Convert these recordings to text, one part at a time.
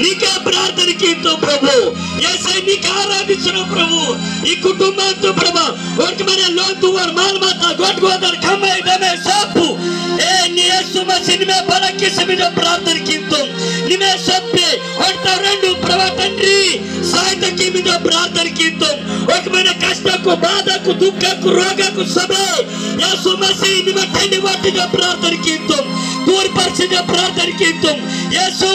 నీకే ప్రార్థన కీర్తం ప్రభు. యేసయ్య నీకే ఆరాధించిన ప్రభు. ఈ కుటుంబంతో ప్రభు వర్తమాన లోతు వర్ మాల్మాతా గోట్గోదర్ కమై దమే సాపు ఏ నియసు మసినిమే బలకి సమిద ప్రార్థన కీర్తం నిమే సప్పే ఒట్ట రెండు ప్రభు తండ్రి సాయతకి మీద ప్రార్థన కీర్తం వర్తమాన కష్టకు బాధకు దుఃఖకు రోగకు సబే యేసు మసీహ్ నిమే తండ్రి వాటిద ప్రార్థన కీర్తం दूर पर से जब प्रार्थना की तुम यीशु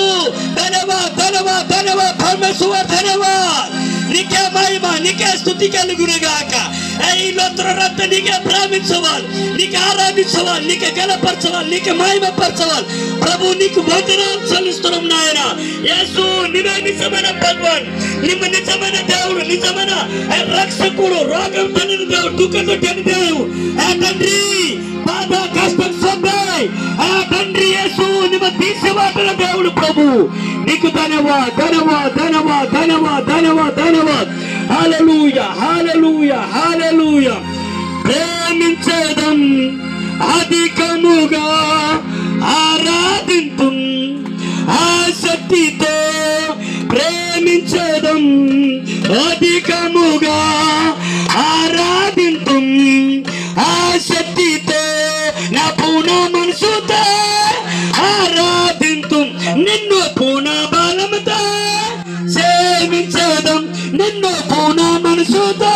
धन्यवाद धन्यवाद धन्यवाद परमेश्वर धन्यवाद निके महिमा निके स्तुति कलुगुनुगाका ऐ लोत्ररत निके प्रामिंचवाल निके आराधिंचवाल निके गलपरचवाल निके महिमा परचवाल प्रभु निके వందనాలు చెల్లిస్తున్నాం నాయనా. యేసు నీవే నిజమైన భగవాన్, నీవే నిజమైన దేవుడు, నిజమైన రక్షకుడు, రోగం తనని దేవుడు, దుఃఖం తనని దేవుడు. ఆ తండ్రి బాధ కష్టం సొందే ఆ తండ్రి యేసు నిమ తీసివాటల దేవుడు ప్రభు. నీకు ధన్యవాద్ ధన్యవాద్ ధన్యవాద్ ధన్యవాద్ ధన్యవాద్ ధన్యవాద్. హల్లెలూయా హల్లెలూయా హల్లెలూయా. ప్రేమించేదం అధికముగా ఆరాధింతుం ఆసక్తితో ప్రేమించేదం అధికముగా ఆరాధింతుం ఆసక్తితో నా పూర్ణ మనసుతో ఆరాధింతుం నిన్ను పూర్ణ బలముతో సేవించేదం నిన్ను పూర్ణ మనసుతో